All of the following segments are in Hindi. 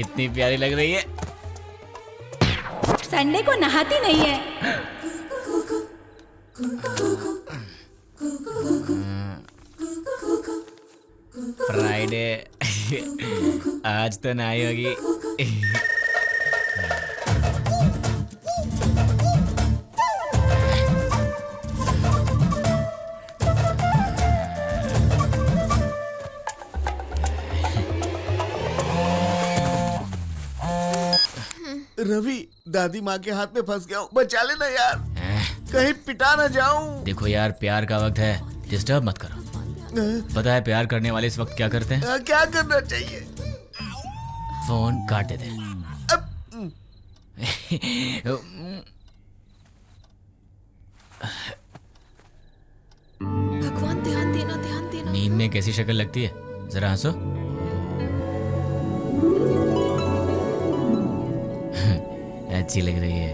कितनी प्यारी लग रही है। संडे को नहाती नहीं है। फ्राइडे आज तो नहाई होगी। रवि, दादी माँ के हाथ में फंस गया हूँ, बचा लेना यार, कहीं पिटा ना जाऊं। देखो यार, प्यार का वक्त है, डिस्टर्ब मत करो। पता है प्यार करने वाले इस वक्त क्या करते हैं? क्या करना चाहिए? फोन काट देते हैं। भगवान ध्यान देना, ध्यान देना। नींद में कैसी शक्ल लगती है, जरा हंसो। अच्छी लग रही है।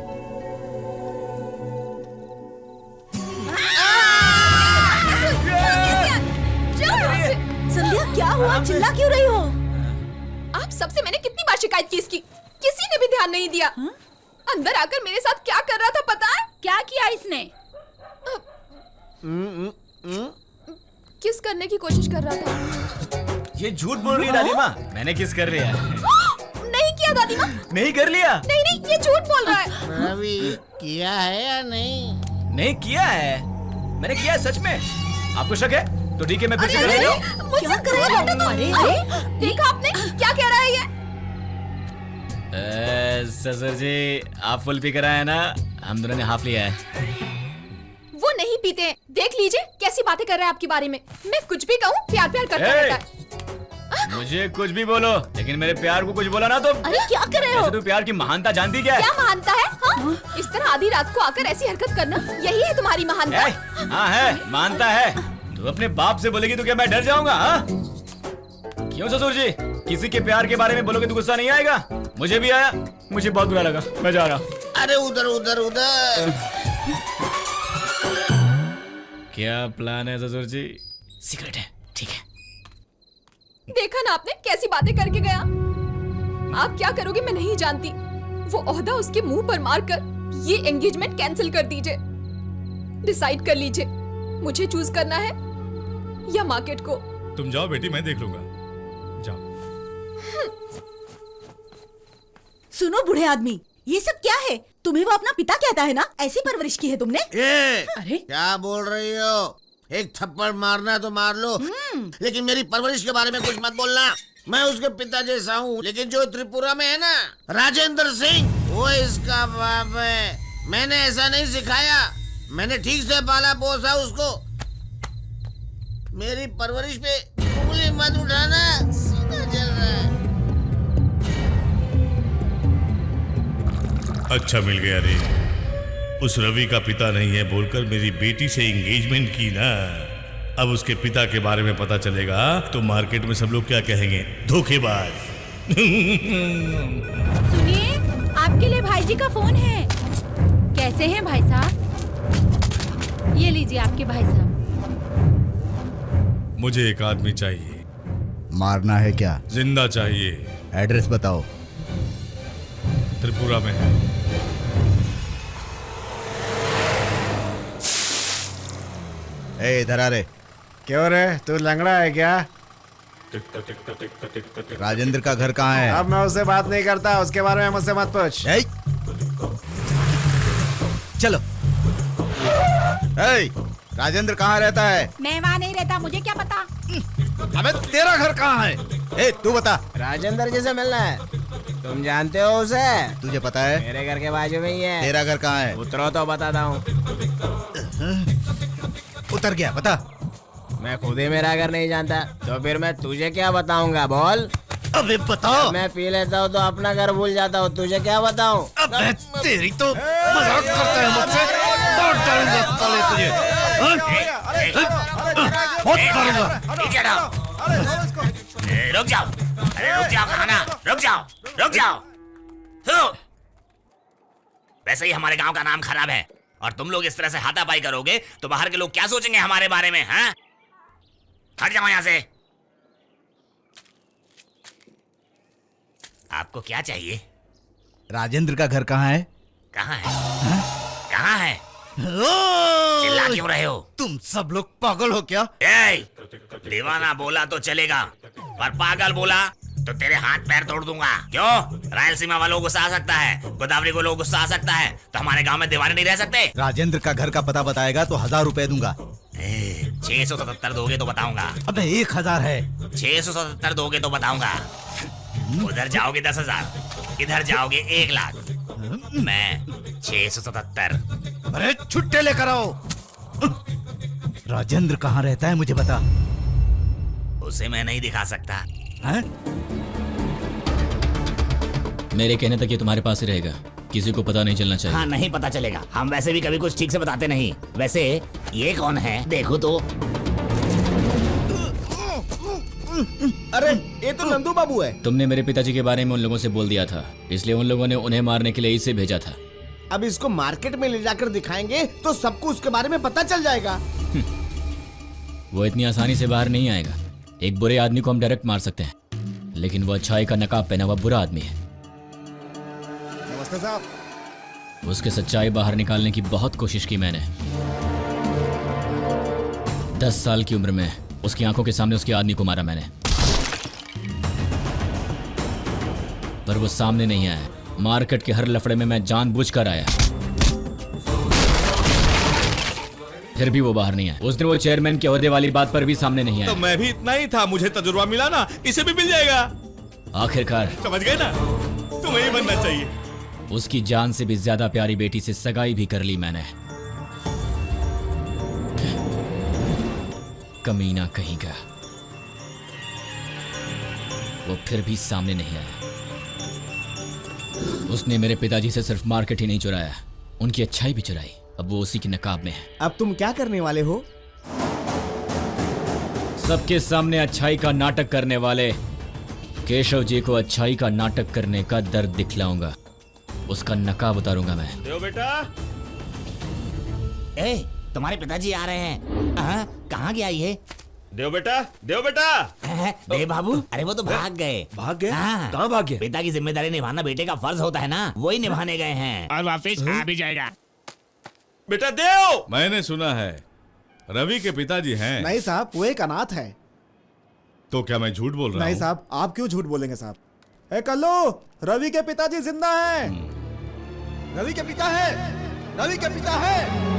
संध्या क्या हुआ, चिल्ला क्यों रही हो? आप सबसे मैंने कितनी बार शिकायत की इसकी, किसी ने भी ध्यान नहीं दिया। अंदर आकर मेरे साथ क्या कर रहा था पता है? क्या किया इसने? किस करने की कोशिश कर रहा था। ये झूठ बोल रही है दादी माँ, मैंने किस कर लिया। नहीं किया दादी माँ। नहीं कर लिया। नहीं नहीं, ये झूठ बोल रहा है। रवि, किया है या नहीं? नहीं किया है, मैंने किया है सच में। आपको शक है तो ठीक है, मैं फिर से कर रही हूँ। मुझसे कर रहा था तो। अरे देखा आपने क्या कह रहा है ये? ससुर जी, आप फुल पी कर आए ना, हम दोनों ने हाफ लिया है। वो नहीं पीते हैं, देख लीजिए कैसी बातें कर रहा है आपके बारे में। मैं कुछ भी कहूँ प्यार प्यार करता रहता है। मुझे कुछ भी बोलो, लेकिन मेरे प्यार को कुछ बोला ना तो। अरे क्या कर रहे हो? वैसे तू प्यार की महानता जानती क्या है? क्या महानता है? हाँ? इस तरह आधी रात को आकर ऐसी हरकत करना, यही है तुम्हारी महानता? हाँ है, मानता है। तू अपने बाप से बोलेगी तो क्या मैं डर जाऊंगा? हाँ? क्यों ससुर जी, किसी के प्यार के बारे में बोलोगे तो गुस्सा नहीं आएगा? मुझे भी आया, मुझे बहुत बुरा लगा, मैं जा रहा हूँ। अरे उधर उधर उधर। क्या प्लान है ससुर जी? सीक्रेट है, ठीक है। देखा ना आपने कैसी बातें करके गया। आप क्या करोगे मैं नहीं जानती। वो ओहदा उसके मुंह पर मारकर ये एंगेजमेंट कैंसिल कर दीजिए। डिसाइड कर लीजिए, मुझे चूज करना है या मार्केट को। तुम जाओ बेटी, मैं देख लूंगा, जाओ। सुनो बूढ़े आदमी, ये सब क्या है? तुम्हें वो अपना पिता कहता है ना, ऐसी परवरिश की है तुमने? अरे क्या बोल रही हो? एक थप्पड़ मारना है तो मार लो, लेकिन मेरी परवरिश के बारे में कुछ मत बोलना। मैं उसके पिता जैसा हूँ, लेकिन जो त्रिपुरा में है ना, राजेंद्र सिंह, वो इसका बाप है। मैंने ऐसा नहीं सिखाया, मैंने ठीक से पाला पोसा उसको। मेरी परवरिश पे उंगली मत उठाना, सीधा चल रहा है। अच्छा मिल गया रे, उस रवि का पिता नहीं है बोलकर मेरी बेटी से एंगेजमेंट की ना। अब उसके पिता के बारे में पता चलेगा तो मार्केट में सब लोग क्या कहेंगे, धोखेबाज। सुनिए, आपके लिए भाई जी का फोन है। कैसे हैं भाई साहब? ये लीजिए आपके भाई साहब। मुझे एक आदमी चाहिए। मारना है क्या? जिंदा चाहिए। एड्रेस बताओ। त्रिपुरा में है। ए इधर आ रे। क्यों रे, तू लंगड़ा है क्या? राजेंद्र का घर कहाँ है? अब मैं उससे बात नहीं करता, उसके बारे में मुझसे मत पूछ। चलो। राजेंद्र कहाँ रहता है? मैं वहाँ नहीं रहता, मुझे क्या पता। अबे तेरा घर कहाँ है? ए तू बता। राजेंद्र जी से मिलना है। तुम जानते हो उसे? तुझे पता है? मेरे घर के बाजू में ही है। तेरा घर कहाँ है? उतरो तो बताता हूँ। उतर गया, बता। मैं खुद ही मेरा घर नहीं जानता, तो फिर मैं तुझे क्या बताऊंगा, बोल। अबे बताओ। मैं पी लेता हूँ तो अपना घर भूल जाता हूँ, तुझे क्या बताऊँ? अबे तेरी तो मजाक करता है मुझसे। बहुत डालूंगा साले तुझे। बहुत डालूंगा। रुक जाओ, अरे रुक जाओ, कहा ना, रुक जाओ, रुक जाओ। वैसे ही हमारे गांव का नाम खराब है, और तुम लोग इस तरह से हाथापाई करोगे तो बाहर के लोग क्या सोचेंगे हमारे बारे में? हैं? हट जाओ यहाँ से। आपको क्या चाहिए? राजेंद्र का घर कहाँ है? कहाँ है? कहाँ है? चिल्ला क्यों रहे हो? तुम सब लोग पागल हो क्या? ए, दीवाना बोला तो चलेगा, पर पागल बोला तो तेरे हाथ पैर तोड़ दूंगा। क्यों? रायलसीमा वालों को गुस्सा आ सकता है, गोदावरी को लोग गुस्सा आ सकता है, तो हमारे गांव में दीवाने नहीं रह सकते। राजेंद्र का घर का पता बताएगा तो 1000 रुपए दूंगा। 677 दोगे तो बताऊंगा। अबे 1000 है। 677 दोगे तो बताऊंगा। उधर जाओगे 10,000, इधर जाओगे 1 लाख। मैं 677। अरे छुट्टे लेकर आओ। राजेंद्र कहाँ रहता है मुझे बता। उसे मैं नहीं दिखा सकता। हैं? मेरे कहने तक ये तुम्हारे पास ही रहेगा, किसी को पता नहीं चलना चाहिए। हाँ, नहीं पता चलेगा। हम वैसे भी कभी कुछ ठीक से बताते नहीं। वैसे ये कौन है? देखो तो। अरे ये तो नंदू बाबू है। तुमने मेरे पिताजी के बारे में उन लोगों से बोल दिया था, इसलिए उन लोगों ने उन्हें मारने के लिए इसे भेजा था। अब इसको मार्केट में ले जाकर दिखाएंगे तो सबको उसके बारे में पता चल जाएगा। वो इतनी आसानी से बाहर नहीं आएगा। एक बुरे आदमी को हम डायरेक्ट मार सकते हैं, लेकिन वो अच्छाई का नकाब पहना हुआ बुरा आदमी है। नमस्ते साहब। उसके सच्चाई बाहर निकालने की बहुत कोशिश की मैंने। 10 साल की उम्र में उसकी आंखों के सामने उसके आदमी को मारा मैंने, पर वो सामने नहीं आया। मार्केट के हर लफड़े में मैं जानबूझकर आया, फिर भी वो बाहर नहीं आया। उस दिन वो चेयरमैन के ओहदे वाली बात पर भी सामने नहीं आया। तो मैं भी इतना ही था, मुझे तजुर्बा मिला ना, इसे भी मिल जाएगा। आखिरकार समझ गए ना? तुम्हें ही बनना चाहिए। उसकी जान से भी ज्यादा प्यारी बेटी से सगाई भी कर ली मैंने। कमीना कहीं का, वो फिर भी सामने नहीं आया। उसने मेरे पिताजी से सिर्फ मार्केट ही नहीं चुराया, उनकी अच्छाई भी चुराई। अब वो उसी की नकाब में है। अब तुम क्या करने वाले हो? सबके सामने अच्छाई का नाटक करने वाले केशव जी को अच्छाई का नाटक करने का दर्द दिखलाऊंगा। उसका नकाब उतारूंगा मैं। देव बेटा, ए, तुम्हारे पिताजी आ रहे हैं। कहाँ गया ये? देव बेटा, देव बेटा। देव बाबू, अरे वो तो भाग गए। भाग गए? हाँ। कहाँ भाग गए? पिता की जिम्मेदारी निभाना बेटे का फर्ज होता है ना, वही निभाने गए हैं। और वापस आ भी जाएगा। बेटा देव, मैंने सुना है रवि के पिताजी हैं। नहीं साहब, वो एक अनाथ है। तो क्या मैं झूठ बोल रहा नहीं हूँ? साहब, आप क्यों झूठ बोलेंगे साहब? ए कल्लू, रवि के पिताजी जिंदा हैं। रवि के पिता है, रवि के पिता है।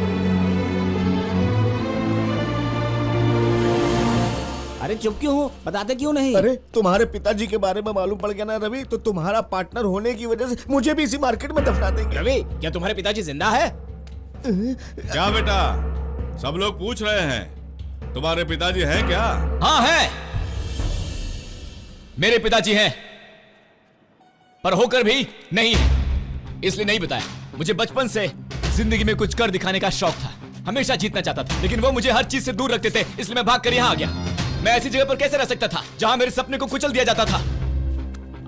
अरे चुप क्यों हो? बताते क्यों नहीं? अरे तुम्हारे पिताजी के बारे में मालूम पड़ गया ना रवि, तो तुम्हारा पार्टनर होने की वजह से मुझे भी इसी मार्केट में दफना देंगे। रवि, क्या तुम्हारे पिताजी जिंदा है? क्या बेटा, सब लोग पूछ रहे हैं तुम्हारे पिताजी हैं क्या? हाँ है, मेरे पिताजी हैं, पर होकर भी नहीं है, इसलिए नहीं बताया। मुझे बचपन से जिंदगी में कुछ कर दिखाने का शौक था, हमेशा जीतना चाहता था, लेकिन वो मुझे हर चीज से दूर रखते थे, इसलिए मैं भाग कर यहाँ आ गया। मैं ऐसी जगह पर कैसे रह सकता था जहां मेरे सपने को कुचल दिया जाता था?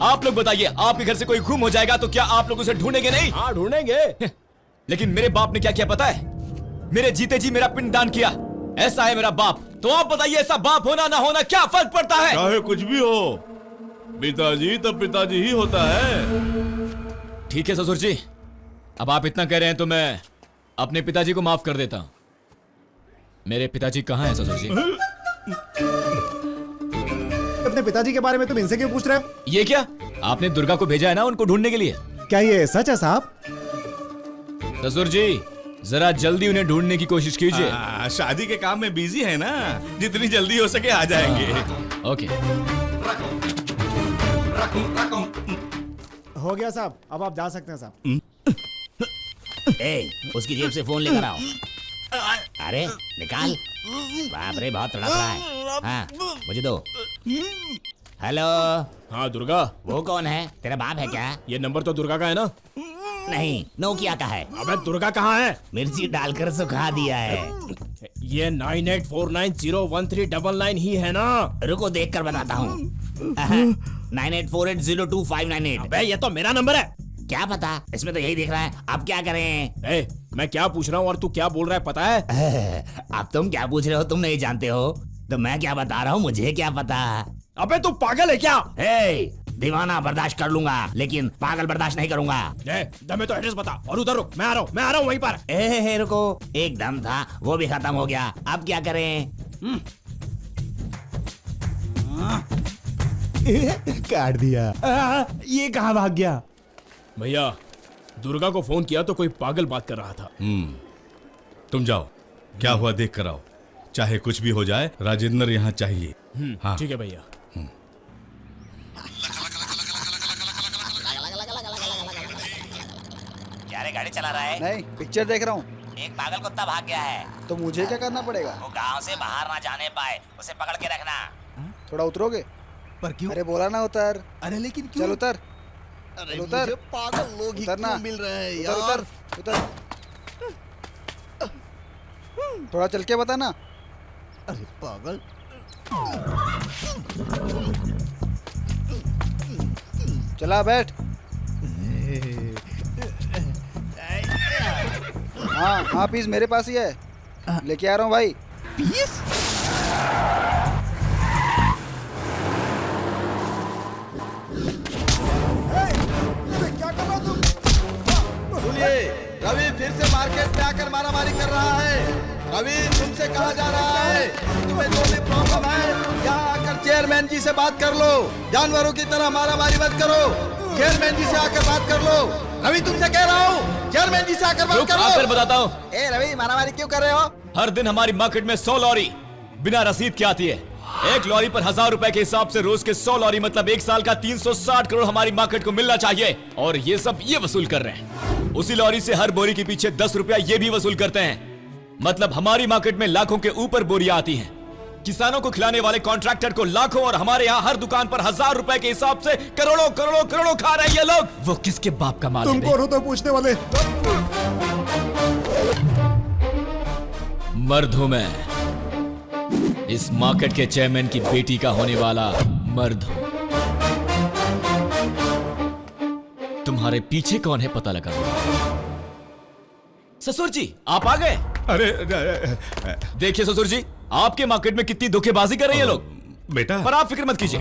आप लोग बताइए, आपके घर से कोई गुम हो जाएगा तो क्या आप लोग उसे ढूंढेंगे नहीं? हाँ ढूंढेंगे। लेकिन मेरे बाप ने क्या किया पता है? मेरे जीते जी मेरा पिंडदान किया। ऐसा है मेरा बाप। तो आप बताइए, ऐसा बाप होना ना होना क्या फर्क पड़ता है? चाहे कुछ भी हो, पिताजी तो पिताजी ही होता है। ठीक है ससुर जी, अब आप इतना कह रहे हैं तो मैं अपने पिताजी को माफ कर देता हूं। मेरे पिताजी कहाँ हैं ससुर जी? अपने पिताजी के बारे में तुम इनसे क्यों पूछ रहे हो? ये क्या, आपने दुर्गा को भेजा है ना उनको ढूंढने के लिए? क्या ये सच है साहब? ससुर जी, जरा जल्दी उन्हें ढूंढने की कोशिश कीजिए। शादी के काम में बिजी है ना, जितनी जल्दी हो सके आ जाएंगे। ओके। हो गया साहब, अब आप जा सकते हैं साहब। ए, उसकी जेब से फोन लेकर आओ। अरे निकाल। बाप रे, बहुत तड़प रहा है। हाँ, मुझे दो। हेलो। हाँ दुर्गा, वो कौन है? तेरा बाप है क्या? ये नंबर तो दुर्गा का है ना? नहीं, नोकिया का है। अबे दुर्गा कहाँ है? मिर्ची डालकर सुखा दिया है। ये 9849013999 ही है ना? रुको देख कर बताता हूँ। 9848022598। अबे ये तो मेरा नंबर है। क्या पता, इसमें तो यही दिख रहा है। अब क्या करें? ए, मैं क्या पूछ रहा हूँ और तू क्या बोल रहा है पता है? अब तुम क्या पूछ रहे हो? तुम नहीं जानते हो तो मैं क्या बता रहा हूँ, मुझे क्या पता? अबे तू पागल है क्या? ए, दीवाना बर्दाश्त कर लूंगा लेकिन पागल बर्दाश्त नहीं करूंगा। दमे तो एड्रेस बता और उधर रुक, मैं आ रहा हूँ वहीं पर। ए रुको, एक दम था वो भी खत्म हो गया, अब क्या करें? काट दिया। ये कहाँ भाग गया? भैया दुर्गा को फोन किया तो कोई पागल बात कर रहा था। तुम जाओ, क्या हुआ देख कर आओ। चाहे कुछ भी हो जाए, राजेंद्र यहाँ चाहिए। हाँ ठीक है भैया। क्या रे, गाड़ी चला रहा है? नहीं, पिक्चर देख रहा हूँ। एक पागल कुत्ता भाग गया है। तो मुझे क्या करना पड़ेगा? वो गांव से बाहर ना जाने पाए, उसे पकड़ के रखना। थोड़ा उतरोगे? पर क्यों? अरे बोला ना उतर। अरे लेकिन क्यों? चल उतर। अरे चल उतर। मुझे पागल लोग ही उतरना। क्यों मिल रहे हैं उतर यार? उतर उतर। थोड़ा चल के बता ना। अरे पागल। चला बैठ। हाँ पीस मेरे पास ही है, लेके आ रहा हूँ भाई। पीस? क्या कर रहा तुम? सुनिए, रवि फिर से मार्केट में आकर मारामारी कर रहा है। रवि तुमसे कहा जा रहा है, तुम्हें जो भी प्रॉब्लम है यहाँ आकर चेयरमैन जी से बात कर लो। जानवरों की तरह मारामारी मत करो, चेयरमैन जी से आकर बात कर लो। रवि तुमसे कह रहा हूँ, चेयरमैन जी से आकर बात कर लो। फिर बताता हूँ। ए रवि, मारामारी क्यों कर रहे हो? हर दिन हमारी मार्केट में 100 लॉरी बिना रसीद के आती है। एक लॉरी पर 1000 रुपए के हिसाब से रोज के 100 लॉरी मतलब एक साल का 360 करोड़ हमारी मार्केट को मिलना चाहिए, और ये सब ये वसूल कर रहे हैं। उसी लॉरी से हर बोरी के पीछे 10 रुपया ये भी वसूल करते हैं। मतलब हमारी मार्केट में लाखों के ऊपर बोरियां आती हैं। किसानों को खिलाने वाले कॉन्ट्रैक्टर को लाखों, और हमारे यहाँ हर दुकान पर 1000 रुपए के हिसाब से करोड़ों करोड़ों करोड़ों खा रहे हैं ये लोग। वो किसके बाप का माल है? तुम कौन हो तो पूछने वाले? मर्द हूं मैं, इस मार्केट के चेयरमैन की बेटी का होने वाला मर्द हूं। तुम्हारे पीछे कौन है पता लगा। ससुर जी आप आ गए। अरे देखिए ससुर जी, आपके मार्केट में कितनी धोखेबाजी कर रहे हैं लोग। बेटा, पर आप फिक्र मत कीजिए,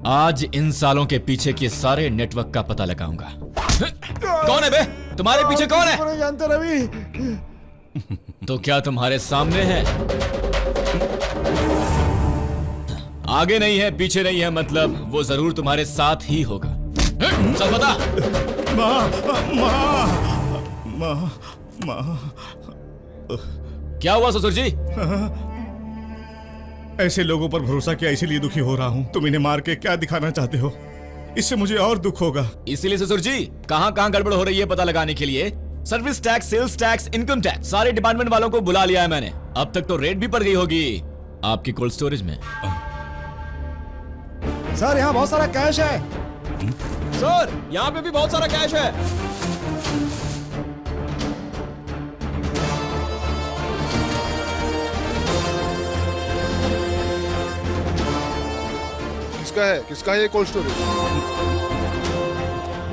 आज इन सालों के पीछे के सारे नेटवर्क का पता लगाऊंगा। कौन है बे? तुम्हारे पीछे कौन है? नहीं जानते रवि। तो क्या तुम्हारे सामने है? आगे नहीं है, पीछे नहीं है, मतलब वो जरूर तुम्हारे साथ ही होगा। सब बता। क्या हुआ ससुर जी? ऐसे लोगों पर भरोसा किया, इसीलिए दुखी हो रहा हूँ। तुम इन्हें मार के क्या दिखाना चाहते हो? इससे मुझे और दुख होगा। इसीलिए ससुर जी कहां कहां गड़बड़ हो रही है पता लगाने के लिए service tax, sales tax, income tax, सारे डिपार्टमेंट वालों को बुला लिया है मैंने। अब तक तो रेड भी पड़ गई होगी आपकी कोल्ड स्टोरेज में। सर यहाँ बहुत सारा कैश है। सर यहाँ पे भी बहुत सारा कैश है। किसका है ये कोल्ड स्टोरेज?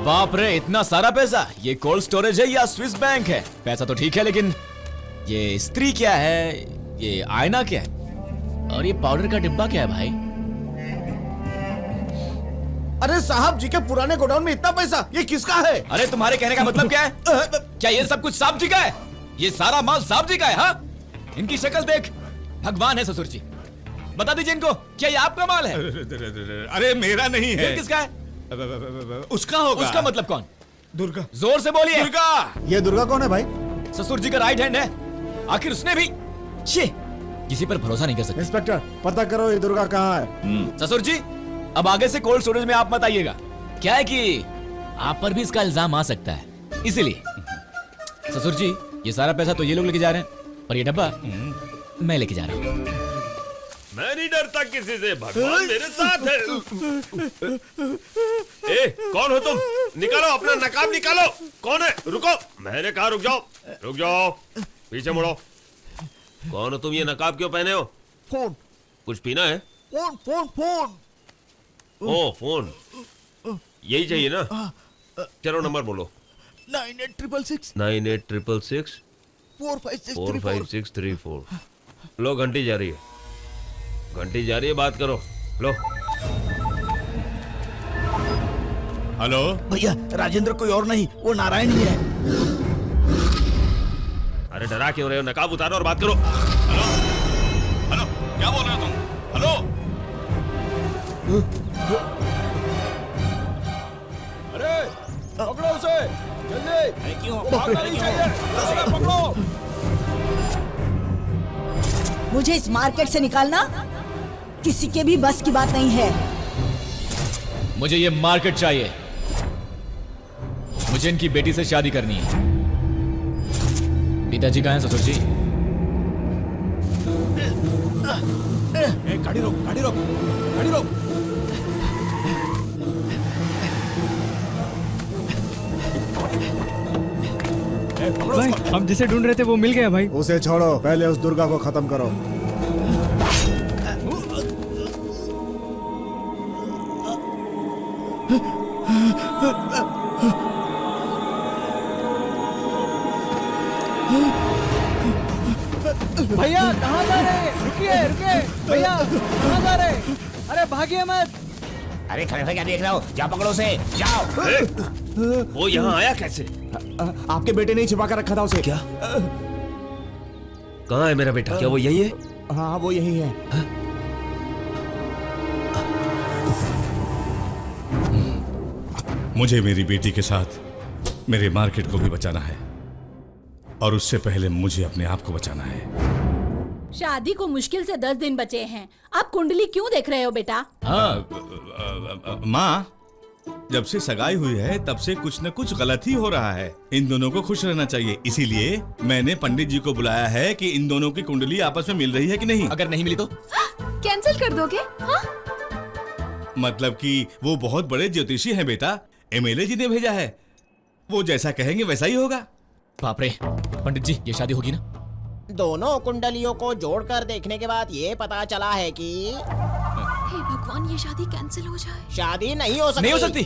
बाप रे, इतना सारा पैसा! ये कोल्ड स्टोरेज है या स्विस बैंक है? पैसा तो ठीक है, लेकिन ये स्त्री क्या है, ये आईना क्या है, और ये पाउडर का डिब्बा क्या है भाई? अरे साहब जी के पुराने गोडाउन में इतना पैसा, ये किसका है? अरे तुम्हारे कहने का मतलब क्या है? क्या ये सब कुछ साहब जी का है? ये सारा माल साहब जी का है? हाँ, इनकी शक्ल देख, भगवान है ससुर जी। बता दीजिए इनको, क्या ये आपका माल है? अरे मेरा नहीं है। फिर किसका है? उसका होगा। उसका मतलब कौन? दुर्गा। जोर से बोलिए। दुर्गा। ये दुर्गा कौन है भाई? ससुर जी का राइट हैंड है। आखिर उसने भी छे, किसी पर भरोसा नहीं कर सकते। इंस्पेक्टर पता करो ये दुर्गा कहाँ है। ससुर जी अब आगे से कोल्ड स्टोरेज में आप मत आइएगा। क्या है कि आप पर भी इसका इल्जाम आ सकता है, इसीलिए। ससुर जी ये सारा पैसा तो ये लोग लेके जा रहे हैं, पर ये डब्बा मैं लेके जा रहा हूँ। मैं नहीं डरता किसी से, भगवान मेरे साथ है। ए, कौन हो तुम? निकालो अपना नकाब निकालो। कौन है? रुको, मैंने कहा रुक जाओ। रुक जाओ, पीछे मुड़ो। कौन हो तुम? ये नकाब क्यों पहने हो? फोन। कुछ पीना है? Phone phone phone. ओ फोन, यही चाहिए ना? चलो नंबर बोलो। 9866 9866 45634। लो घंटी जा रही है, घंटी जा रही है, बात करो। लो हेलो भैया राजेंद्र कोई और नहीं, वो नारायण ही है। अरे डरा क्यों रहे हो? नकाब उतारो और बात करो। हेलो हेलो, क्या बोल रहे हो तुम? हेलो अरे पकड़ो उसे जल्दी। क्यों? भागना नहीं चाहिए, अरे पकड़ो। मुझे इस मार्केट से निकालना किसी के भी बस की बात नहीं है। मुझे ये मार्केट चाहिए। मुझे इनकी बेटी से शादी करनी है। पिताजी कहाँ हैं ससुर जी? गाड़ी रोक, गाड़ी रोक, गाड़ी रोक। भाई, हम जिसे ढूंढ रहे थे वो मिल गया भाई। उसे छोड़ो, पहले उस दुर्गा को खत्म करो। भैया कहाँ जा रहे? रुकिए रुकिए भैया, कहाँ जा रहे? अरे भागिए मत। अरे खड़े खड़े क्या देख रहे हो? जाओ पकड़ो उसे, जाओ। वो यहाँ आया कैसे? आपके बेटे ने छिपा कर रखा था उसे। क्या? कहाँ है मेरा बेटा? क्या वो यही है? हाँ वो यही है। मुझे मेरी बेटी के साथ मेरे मार्केट को भी बचाना है, और उससे पहले मुझे अपने आप को बचाना है। शादी को मुश्किल से 10 दिन बचे हैं। आप कुंडली क्यों देख रहे हो बेटा? माँ, जब से सगाई हुई है तब से कुछ न कुछ गलत ही हो रहा है। इन दोनों को खुश रहना चाहिए, इसीलिए मैंने पंडित जी को बुलाया है कि इन दोनों की कुंडली आपस में मिल रही है कि नहीं। अगर नहीं मिली तो कैंसिल कर दोगे? हाँ? मतलब कि वो बहुत बड़े ज्योतिषी हैं बेटा, एमएलए जी ने भेजा है। वो जैसा कहेंगे वैसा ही होगा। बाप रे, पंडित जी ये शादी होगी ना? दोनों कुंडलियों को जोड़कर देखने के बाद ये पता चला है कि हे भगवान, ये शादी कैंसिल हो जाए। शादी नहीं हो सकती। नहीं हो सकती।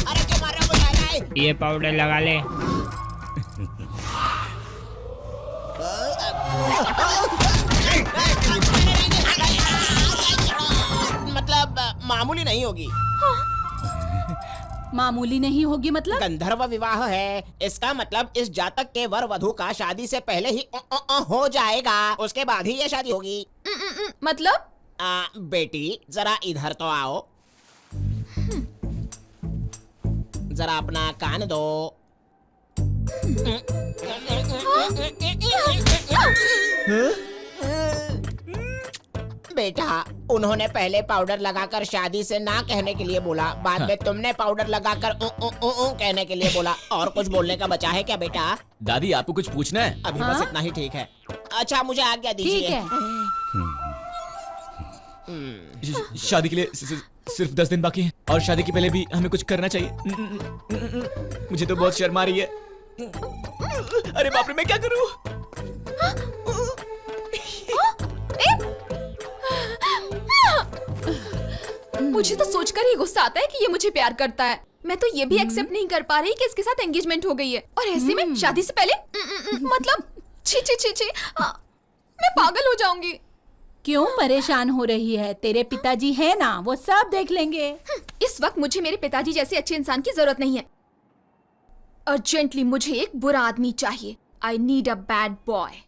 अरे क्यों मार रहे हो? ये पाउडर लगा ले। मतलब मामूली नहीं होगी। मामूली नहीं होगी मतलब? गंधर्व विवाह है, इसका मतलब इस जातक के वर वधु का शादी से पहले ही हो जाएगा, उसके बाद ही ये शादी होगी। मतलब? बेटी जरा इधर तो आओ, जरा अपना कान दो। बेटा, उन्होंने पहले पाउडर लगाकर शादी से ना कहने के लिए बोला, बाद में तुमने पाउडर लगाकर कहने के लिए बोला। और कुछ बोलने का बचा है क्या बेटा? दादी आपको कुछ पूछना है? अभी बस इतना ही ठीक है। अच्छा मुझे आज्ञा दीजिए। ठीक है। शादी के लिए सिर्फ 10 दिन बाकी हैं, और शादी के पहले भी हमें कुछ करना चाहिए। मुझे तो बहुत शर्म आ रही है। अरे बाप रे, मैं क्या करूं? मुझे तो सोचकर ही गुस्सा आता है कि ये मुझे प्यार करता है। मैं तो ये भी एक्सेप्ट नहीं कर पा रही कि इसके साथ एंगेजमेंट हो गई है, और ऐसे में शादी से पहले मतलब छी छी छी छी, मैं पागल हो जाऊंगी। क्यों परेशान हो रही है? तेरे पिताजी है ना, वो सब देख लेंगे। इस वक्त मुझे मेरे पिताजी जैसे अच्छे इंसान की जरूरत नहीं है। अर्जेंटली मुझे एक बुरा आदमी चाहिए। I need a bad boy.